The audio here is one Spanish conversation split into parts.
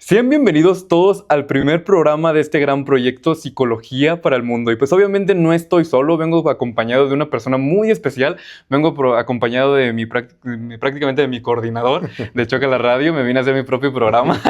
Sean bienvenidos todos al primer programa de este gran proyecto Psicología para el Mundo. Y pues obviamente no estoy solo, vengo acompañado de una persona muy especial. Acompañado de prácticamente de mi coordinador de Choca la Radio. Me vine a hacer mi propio programa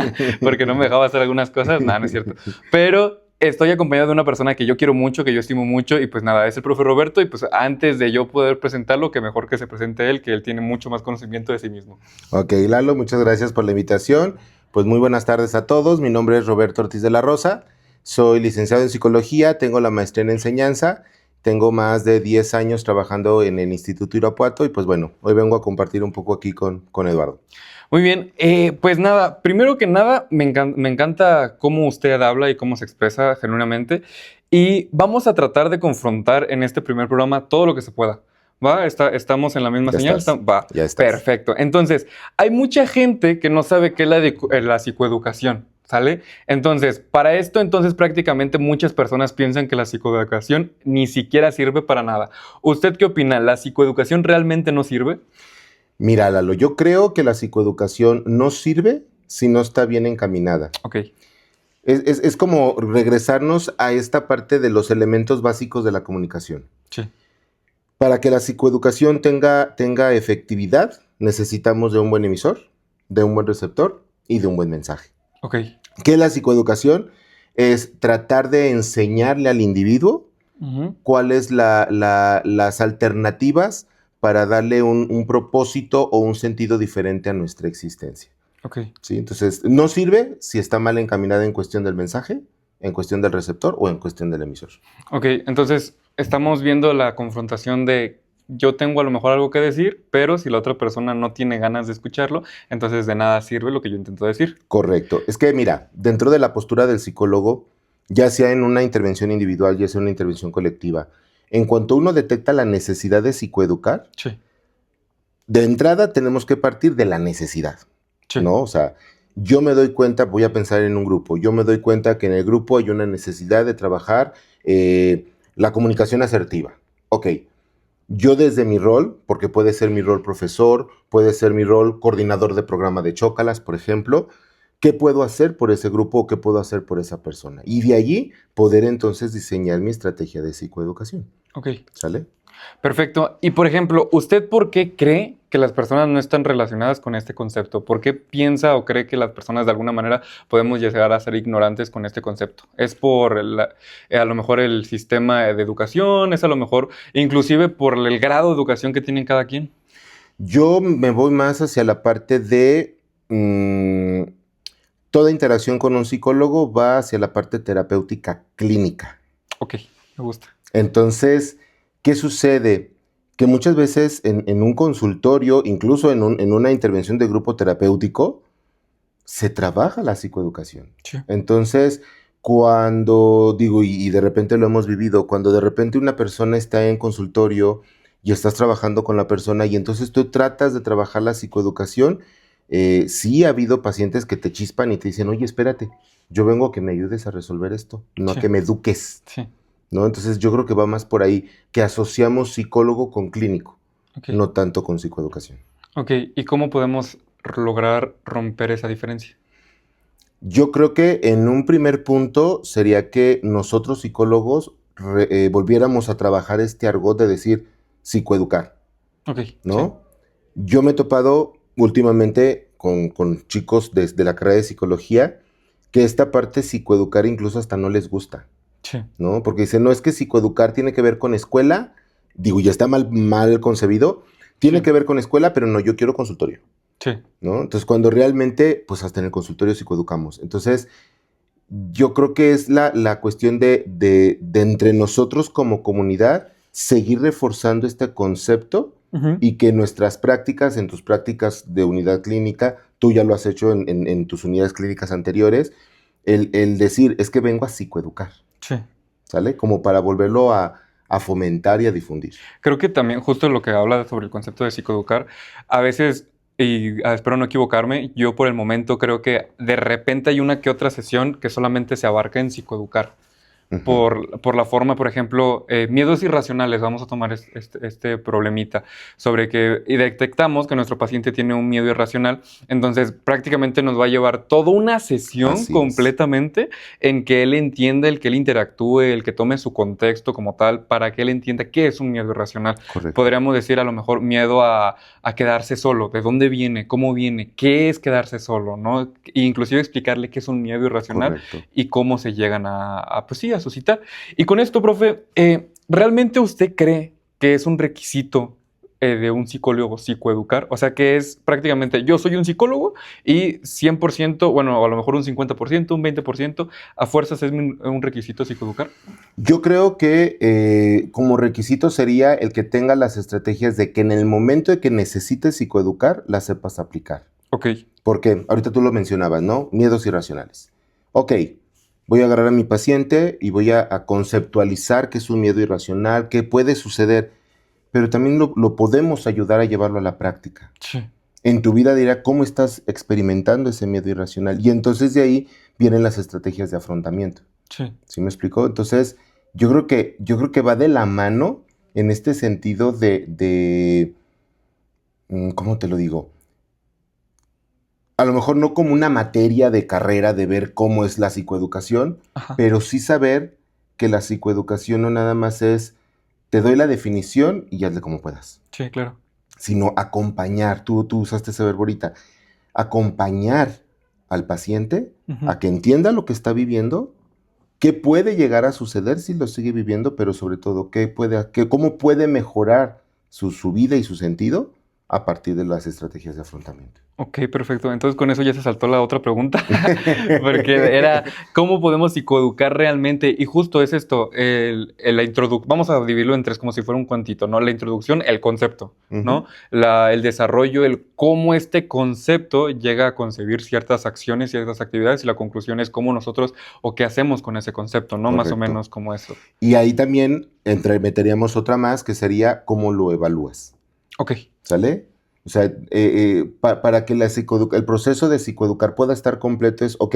porque no me dejaba hacer algunas cosas. Nada, no es cierto. Pero estoy acompañado de una persona que yo quiero mucho, que yo estimo mucho. Y pues nada, es el profe Roberto. Y pues antes de yo poder presentarlo, que mejor que se presente él, que él tiene mucho más conocimiento de sí mismo. Ok, Lalo, muchas gracias por la invitación. Pues muy buenas tardes a todos. Mi nombre es Roberto Ortiz de la Rosa. Soy licenciado en psicología, tengo la maestría en enseñanza, tengo más de 10 años trabajando en el Instituto Irapuato y pues bueno, hoy vengo a compartir un poco aquí con Eduardo. Muy bien, pues nada, primero que nada me encanta cómo usted habla y cómo se expresa genuinamente y vamos a tratar de confrontar en este primer programa todo lo que se pueda. ¿Va? ¿Estamos en la misma Ya señal? estás, Va, ya estás. perfecto. Entonces, hay mucha gente que no sabe qué es la psicoeducación, ¿sale? Entonces, para esto, prácticamente muchas personas piensan que la psicoeducación ni siquiera sirve para nada. ¿Usted qué opina? ¿La psicoeducación realmente no sirve? Mira, Lalo, yo creo que la psicoeducación no sirve si no está bien encaminada. Ok. Es como regresarnos a esta parte de los elementos básicos de la comunicación. Sí. Para que la psicoeducación tenga efectividad, necesitamos de un buen emisor, de un buen receptor y de un buen mensaje. Ok. ¿Qué es la psicoeducación? Es tratar de enseñarle al individuo cuáles las alternativas para darle un propósito o un sentido diferente a nuestra existencia. Ok. ¿Sí? Entonces, no sirve si está mal encaminada en cuestión del mensaje, en cuestión del receptor o en cuestión del emisor. Ok, entonces estamos viendo la confrontación de yo tengo a lo mejor algo que decir, pero si la otra persona no tiene ganas de escucharlo, entonces de nada sirve lo que yo intento decir. Correcto. Es que, mira, dentro de la postura del psicólogo, ya sea en una intervención individual, ya sea en una intervención colectiva, en cuanto uno detecta la necesidad de psicoeducar, Sí, de entrada tenemos que partir de la necesidad, sí. ¿no? O sea, yo me doy cuenta, voy a pensar en un grupo, yo me doy cuenta que en el grupo hay una necesidad de trabajar la comunicación asertiva. Ok, yo desde mi rol, porque puede ser mi rol profesor, puede ser mi rol coordinador de programa de Chócalas, por ejemplo, ¿qué puedo hacer por ese grupo o qué puedo hacer por esa persona? Y de allí poder entonces diseñar mi estrategia de psicoeducación. Ok, ¿Sale? perfecto. Y por ejemplo, ¿usted por qué cree que las personas no están relacionadas con este concepto? ¿Por qué piensa o cree que las personas de alguna manera podemos llegar a ser ignorantes con este concepto? ¿Es por a lo mejor el sistema de educación? ¿Es a lo mejor inclusive por el grado de educación que tiene cada quien? Yo me voy más hacia la parte de toda interacción con un psicólogo va hacia la parte terapéutica clínica. Ok, me gusta. Entonces, ¿qué sucede? Que muchas veces en un consultorio, incluso en una intervención de grupo terapéutico, se trabaja la psicoeducación. Sí. Entonces, cuando digo, y de repente lo hemos vivido, cuando de repente una persona está en consultorio y estás trabajando con la persona y entonces tú tratas de trabajar la psicoeducación, sí ha habido pacientes que te chispan y te dicen, oye, espérate, yo vengo a que me ayudes a resolver esto, no Sí. a que me eduques. Sí. ¿No? Entonces yo creo que va más por ahí, que asociamos psicólogo con clínico, Okay. no tanto con psicoeducación. Ok, ¿y cómo podemos lograr romper esa diferencia? Yo creo que en un primer punto sería que nosotros psicólogos volviéramos a trabajar este argot de decir psicoeducar, Ok, ¿no? Sí. Yo me he topado últimamente con chicos desde la carrera de psicología que esta parte psicoeducar incluso hasta no les gusta. Sí. ¿No? Porque dicen, no, es que psicoeducar tiene que ver con escuela, digo, ya está mal concebido, tiene Sí. que ver con escuela, pero no, yo quiero consultorio, Sí. ¿no? Entonces, cuando realmente, pues hasta en el consultorio psicoeducamos. Entonces, yo creo que es la cuestión de entre nosotros como comunidad, seguir reforzando este concepto y que nuestras prácticas, en tus prácticas de unidad clínica, tú ya lo has hecho en tus unidades clínicas anteriores, el decir, es que vengo a psicoeducar. Sí. ¿Sale? Como para volverlo a fomentar y a difundir. Creo que también justo lo que habla sobre el concepto de psicoeducar, a veces, y espero no equivocarme, yo por el momento creo que de repente hay una que otra sesión que solamente se abarca en psicoeducar. Ujú. por la forma, por ejemplo, miedos irracionales, vamos a tomar este problemita, sobre que y detectamos que nuestro paciente tiene un miedo irracional, entonces prácticamente nos va a llevar toda una sesión Así es, completamente en que él entienda, el que él interactúe, el que tome su contexto como tal, para que él entienda qué es un miedo irracional. correcto, Podríamos decir a lo mejor miedo a quedarse solo, de dónde viene, cómo viene, qué es quedarse solo, ¿no? E inclusive explicarle qué es un miedo irracional correcto. y cómo se llegan pues sí, a suscitar. Y con esto, profe, ¿realmente usted cree que es un requisito de un psicólogo psicoeducar? O sea, que es prácticamente, yo soy un psicólogo y 100%, bueno, a lo mejor un 50%, un 20%, a fuerzas es un requisito psicoeducar. Yo creo que como requisito sería el que tenga las estrategias de que en el momento de que necesites psicoeducar, las sepas aplicar. Ok, Porque ahorita tú lo mencionabas, ¿no? Miedos irracionales. Ok, voy a agarrar a mi paciente y voy a conceptualizar qué es un miedo irracional, qué puede suceder, pero también lo podemos ayudar a llevarlo a la práctica. sí, En tu vida dirá cómo estás experimentando ese miedo irracional y entonces de ahí vienen las estrategias de afrontamiento. sí, ¿Sí me explicó? Entonces, yo creo que va de la mano en este sentido ¿cómo te lo digo? A lo mejor no como una materia de carrera de ver cómo es la psicoeducación, ajá, pero sí saber que la psicoeducación no nada más es, te doy la definición y hazle como puedas, sí, claro. sino acompañar, tú usaste ese verbo ahorita, acompañar al paciente Ujú. a que entienda lo que está viviendo, qué puede llegar a suceder si lo sigue viviendo, pero sobre todo, cómo puede mejorar su vida y su sentido a partir de las estrategias de afrontamiento. Ok, perfecto. Entonces con eso ya se saltó la otra pregunta, porque era cómo podemos psicoeducar realmente. Y justo es esto, la introducción, vamos a dividirlo en tres como si fuera un cuantito, ¿no? La introducción, el concepto, ¿no? Ujú, El desarrollo, el cómo este concepto llega a concebir ciertas acciones, ciertas actividades, y la conclusión es cómo nosotros o qué hacemos con ese concepto, ¿no? Más o correcto. menos como eso. Y ahí también meteríamos otra más que sería cómo lo evalúas, Ok, ¿sale? O sea, para que el proceso de psicoeducar pueda estar completo es, ok,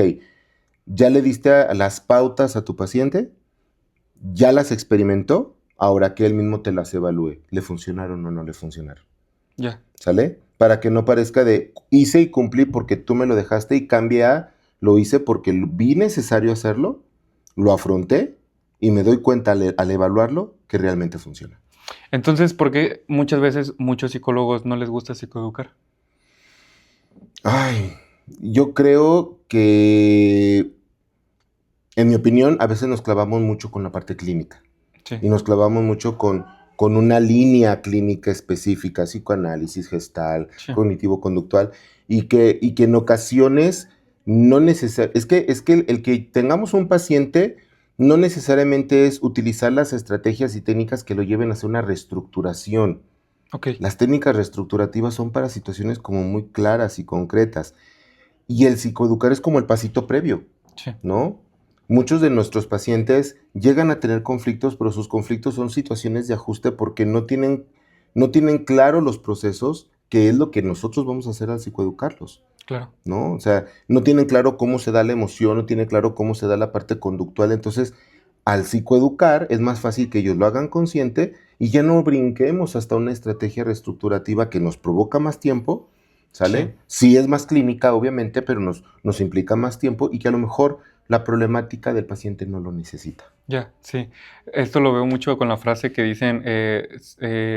ya le diste las pautas a tu paciente, ya las experimentó, ahora que él mismo te las evalúe, ¿le funcionaron o no le funcionaron? ya. ¿Sale? Para que no parezca de hice y cumplí porque tú me lo dejaste y cambié a lo hice porque vi necesario hacerlo, lo afronté y me doy cuenta al evaluarlo que realmente funciona. Entonces, ¿por qué muchas veces muchos psicólogos no les gusta psicoeducar? Ay, yo creo que, en mi opinión, a veces nos clavamos mucho con la parte clínica Sí, y nos clavamos mucho con una línea clínica específica, psicoanálisis, gestal, sí, cognitivo-conductual, y que en ocasiones no necesariamente, es que el que tengamos un paciente no necesariamente es utilizar las estrategias y técnicas que lo lleven a hacer una reestructuración. ok, Las técnicas reestructurativas son para situaciones como muy claras y concretas. Y el psicoeducar es como el pasito previo, sí. ¿no? Muchos de nuestros pacientes llegan a tener conflictos, pero sus conflictos son situaciones de ajuste porque no tienen claro los procesos, que es lo que nosotros vamos a hacer al psicoeducarlos, Claro, ¿no? O sea, no tienen claro cómo se da la emoción, no tienen claro cómo se da la parte conductual. Entonces, al psicoeducar es más fácil que ellos lo hagan consciente y ya no brinquemos hasta una estrategia reestructurativa que nos provoca más tiempo, sí. ¿sale? Sí es más clínica, obviamente, pero nos implica más tiempo y que a lo mejor la problemática del paciente no lo necesita. Ya, sí. Esto lo veo mucho con la frase que dicen,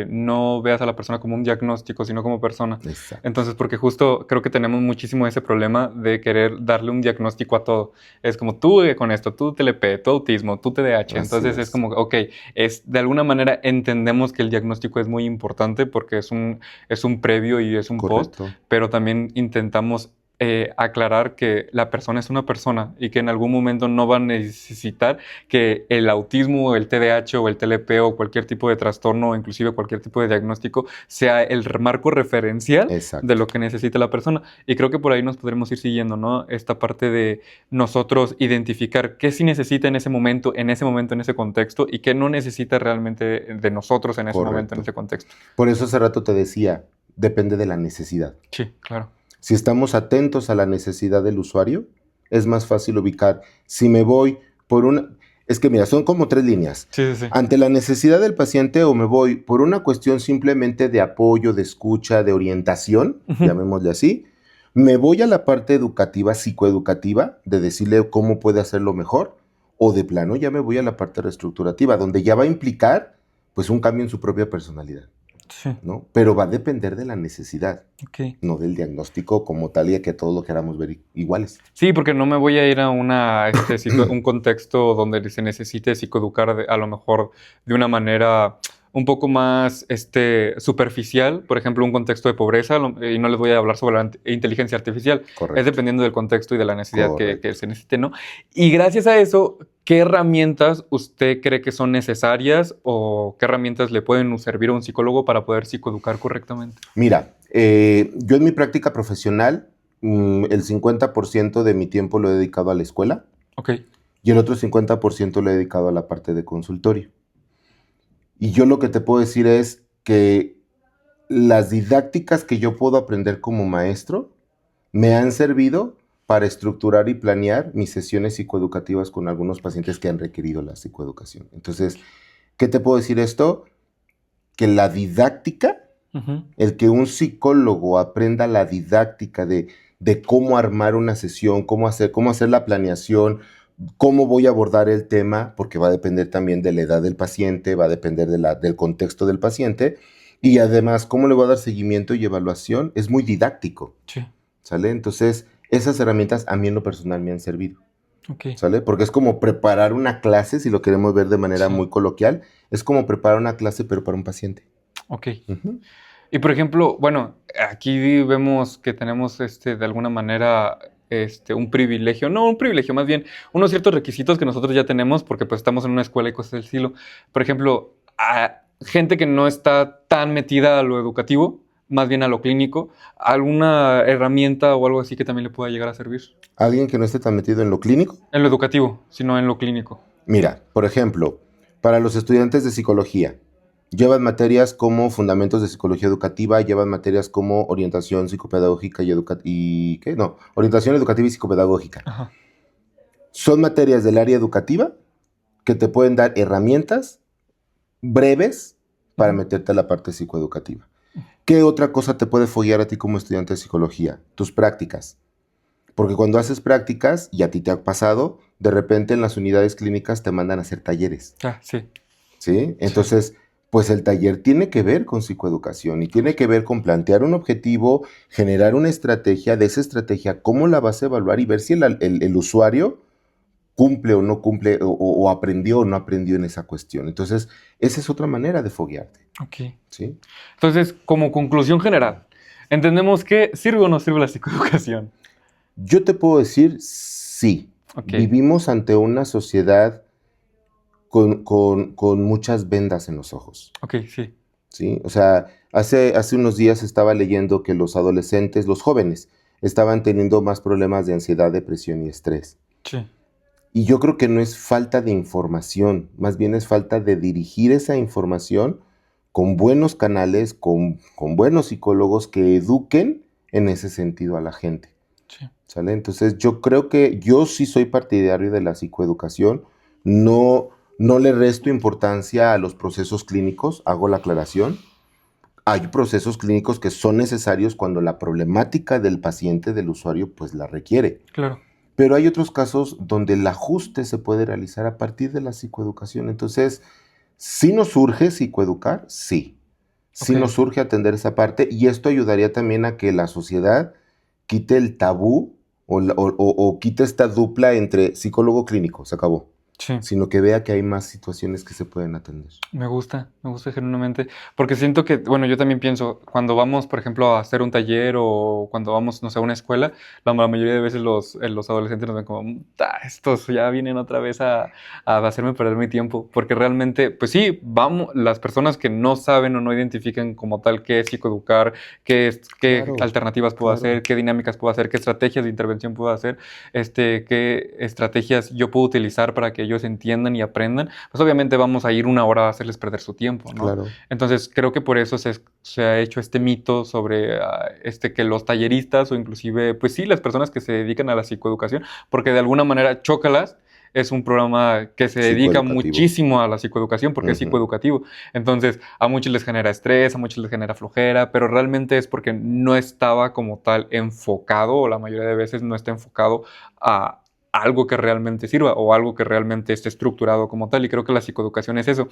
no veas a la persona como un diagnóstico, sino como persona. Exacto. Entonces, porque justo creo que tenemos muchísimo ese problema de querer darle un diagnóstico a todo. Es como tú con esto, tú TLP, tú autismo, tú TDAH. Así Entonces es es. como, ok, de alguna manera entendemos que el diagnóstico es muy importante porque es un previo y es un post, Correcto. pero también intentamos aclarar que la persona es una persona y que en algún momento no va a necesitar que el autismo o el TDAH o el TLP o cualquier tipo de trastorno o inclusive cualquier tipo de diagnóstico sea el marco referencial de Exacto. lo que necesita la persona. Y creo que por ahí nos podremos ir siguiendo, ¿no? Esta parte de nosotros identificar qué sí necesita en ese momento, en ese contexto y qué no necesita realmente de nosotros en ese momento, en Correcto. ese contexto. Por eso hace rato te decía, depende de la necesidad. Sí, claro. Si estamos atentos a la necesidad del usuario, es más fácil ubicar. Si me voy por una... Es que mira, son como tres líneas. Sí, sí, sí. Ante la necesidad del paciente o me voy por una cuestión simplemente de apoyo, de escucha, de orientación, llamémosle así, me voy a la parte educativa, psicoeducativa, de decirle cómo puede hacerlo mejor, o de plano ya me voy a la parte reestructurativa, donde ya va a implicar pues un cambio en su propia personalidad, Sí, ¿no? Pero va a depender de la necesidad, ok. no del diagnóstico como tal y a que todos lo queramos ver iguales. Sí, porque no me voy a ir a un contexto donde se necesite psicoeducar a lo mejor de una manera un poco más superficial, por ejemplo, un contexto de pobreza, y no les voy a hablar sobre la inteligencia artificial, es Correcto. dependiendo del contexto y de la necesidad que Correcto. se necesite, ¿no? Y gracias a eso, ¿qué herramientas usted cree que son necesarias o qué herramientas le pueden servir a un psicólogo para poder psicoeducar correctamente? Mira, yo en mi práctica profesional, el 50% de mi tiempo lo he dedicado a la escuela Ok, y el otro 50% lo he dedicado a la parte de consultorio. Y yo lo que te puedo decir es que las didácticas que yo puedo aprender como maestro me han servido para estructurar y planear mis sesiones psicoeducativas con algunos pacientes que han requerido la psicoeducación. Entonces, ¿qué te puedo decir esto? Que la didáctica, el que un psicólogo aprenda la didáctica de cómo armar una sesión, cómo hacer la planeación, cómo voy a abordar el tema, porque va a depender también de la edad del paciente, va a depender del contexto del paciente, y además cómo le voy a dar seguimiento y evaluación, es muy didáctico, sí, ¿sale? Entonces, esas herramientas a mí en lo personal me han servido, ok, ¿sale? Porque es como preparar una clase, si lo queremos ver de manera sí, muy coloquial, es como preparar una clase pero para un paciente. ok. Ujú. Y por ejemplo, bueno, aquí vemos que tenemos de alguna manera un privilegio, no un privilegio, más bien unos ciertos requisitos que nosotros ya tenemos porque pues estamos en una escuela y cosas del estilo. Por ejemplo, a gente que no está tan metida a lo educativo, más bien a lo clínico, alguna herramienta o algo así que también le pueda llegar a servir. Alguien que no esté tan metido en lo clínico. En lo educativo, sino en lo clínico. Mira, por ejemplo, para los estudiantes de psicología, llevan materias como fundamentos de psicología educativa, llevan materias como orientación psicopedagógica y ¿qué? No, orientación educativa y psicopedagógica. Ajá. Son materias del área educativa que te pueden dar herramientas breves para meterte a la parte psicoeducativa. ¿Qué otra cosa te puede follar a ti como estudiante de psicología? Tus prácticas. Porque cuando haces prácticas, y a ti te ha pasado, de repente en las unidades clínicas te mandan a hacer talleres, Ah, sí. ¿sí? Entonces, pues el taller tiene que ver con psicoeducación y tiene que ver con plantear un objetivo, generar una estrategia, de esa estrategia, cómo la vas a evaluar y ver si el usuario cumple o no cumple, o aprendió o no aprendió en esa cuestión. Entonces, esa es otra manera de foguearte, Ok. ¿sí? Entonces, como conclusión general, entendemos que sirve o no sirve la psicoeducación. Yo te puedo decir, sí, Ok. vivimos ante una sociedad con muchas vendas en los ojos, Ok, sí. ¿sí? O sea, hace unos días estaba leyendo que los adolescentes, los jóvenes, estaban teniendo más problemas de ansiedad, depresión y estrés. Sí. Y yo creo que no es falta de información, más bien es falta de dirigir esa información con buenos canales, con buenos psicólogos que eduquen en ese sentido a la gente, Sí. ¿sale? Entonces yo creo que yo sí soy partidario de la psicoeducación, no le resto importancia a los procesos clínicos, hago la aclaración. Hay procesos clínicos que son necesarios cuando la problemática del paciente, del usuario, pues la requiere. Claro. Pero hay otros casos donde el ajuste se puede realizar a partir de la psicoeducación. Entonces, ¿sí nos surge psicoeducar? Sí. Sí Ok. nos surge atender esa parte y esto ayudaría también a que la sociedad quite el tabú o quite esta dupla entre psicólogo clínico, se acabó, Sí. sino que vea que hay más situaciones que se pueden atender. Me gusta genuinamente, porque siento que, bueno, yo también pienso, cuando vamos, por ejemplo, a hacer un taller o cuando vamos, no sé, a una escuela, la mayoría de veces los adolescentes nos ven como, estos ya vienen otra vez a hacerme perder mi tiempo, porque realmente, pues sí, vamos, las personas que no saben o no identifican como tal qué es psicoeducar, qué Claro, alternativas puedo claro. hacer, qué dinámicas puedo hacer, qué estrategias de intervención puedo hacer, qué estrategias yo puedo utilizar para que ellos entiendan y aprendan, pues obviamente vamos a ir una hora a hacerles perder su tiempo, ¿no? Claro. Entonces creo que por eso se ha hecho este mito sobre que los talleristas o inclusive, pues sí, las personas que se dedican a la psicoeducación, porque de alguna manera chócalas, es un programa que se dedica Psicoeducativo. muchísimo a la psicoeducación porque es Ujú. psicoeducativo. Entonces, a muchos les genera estrés, a muchos les genera flojera, pero realmente es porque no estaba como tal enfocado, o la mayoría de veces no está enfocado a algo que realmente sirva o algo que realmente esté estructurado como tal. Y creo que la psicoeducación es eso,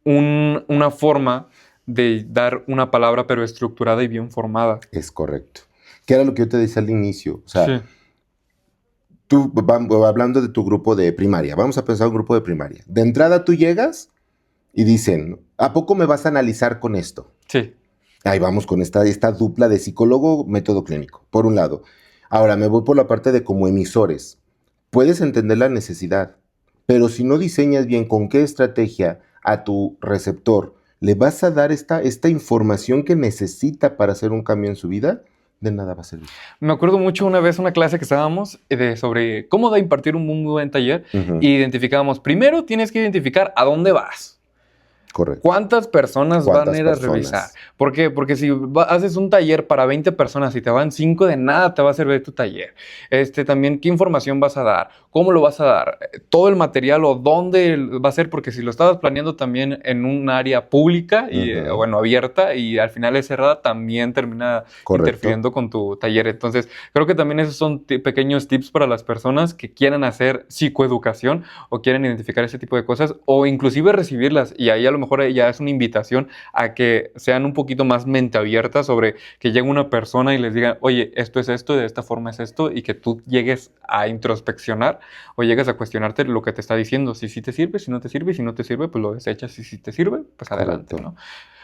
una forma de dar una palabra pero estructurada y bien formada. Es correcto. Que era lo que yo te decía al inicio. O sea, Sí, tú, hablando de tu grupo de primaria, vamos a pensar un grupo de primaria. De entrada tú llegas y dicen, ¿a poco me vas a analizar con esto? sí, Ahí vamos con esta dupla de psicólogo, método clínico, por un lado. Ahora me voy por la parte de como emisores. Puedes entender la necesidad, pero si no diseñas bien con qué estrategia a tu receptor le vas a dar esta información que necesita para hacer un cambio en su vida, de nada va a servir. me acuerdo mucho una vez una clase que estábamos sobre cómo de impartir un muy buen taller. Ujú. Y identificábamos, primero tienes que identificar a dónde vas. Correcto. ¿Cuántas personas van a ¿Cuántas ir a personas? revisar? ¿Por qué? Porque si haces un taller para 20 personas y te van 5, de nada te va a servir tu taller. También, ¿qué información vas a dar? ¿Cómo lo vas a dar? Todo el material o dónde va a ser, porque si lo estabas planeando también en un área pública y, Ujú. bueno, abierta y al final es cerrada, también termina Correcto. interfiriendo con tu taller. Entonces, creo que también esos son pequeños tips para las personas que quieran hacer psicoeducación o quieren identificar ese tipo de cosas o inclusive recibirlas. Y ahí a lo mejor ya es una invitación a que sean un poquito más mente abierta sobre que llegue una persona y les diga, oye, esto es esto, de esta forma es esto, y que tú llegues a introspeccionar o llegues a cuestionarte lo que te está diciendo. Si sí te sirve, si no te sirve, y si no te sirve, pues lo desechas, y si te sirve, pues adelante, Correcto. ¿no?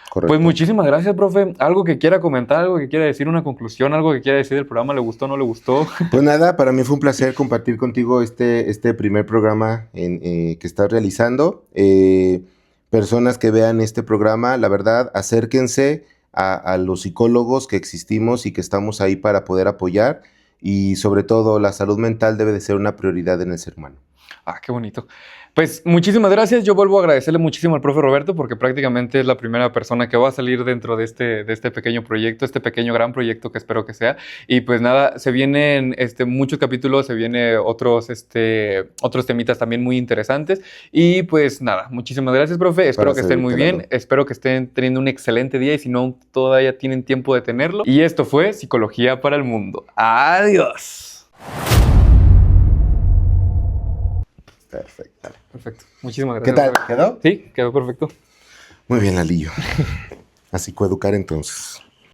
Correcto. Pues muchísimas gracias, profe. ¿Algo que quiera comentar, algo que quiera decir, una conclusión, algo que quiera decir del programa? ¿Le gustó o no le gustó? Pues nada, para mí fue un placer compartir contigo este primer programa que estás realizando. Personas que vean este programa, la verdad, acérquense a los psicólogos que existimos y que estamos ahí para poder apoyar. Y sobre todo, la salud mental debe de ser una prioridad en el ser humano. Ah, qué bonito. Pues muchísimas gracias. Yo vuelvo a agradecerle muchísimo al profe Roberto porque prácticamente es la primera persona que va a salir dentro de este pequeño proyecto, este pequeño gran proyecto que espero que sea. Y pues nada, se vienen muchos capítulos, se vienen otros temitas también muy interesantes. Y pues nada, muchísimas gracias, profe. Espero Para que estén muy servirte, bien. Lalo. Espero que estén teniendo un excelente día y si no, todavía tienen tiempo de tenerlo. Y esto fue Psicología para el Mundo. Adiós. Perfecto. Perfecto. Muchísimas ¿Qué gracias. tal? ¿Quedó? Sí, quedó perfecto. Muy bien, Lalillo. A psicoeducar entonces.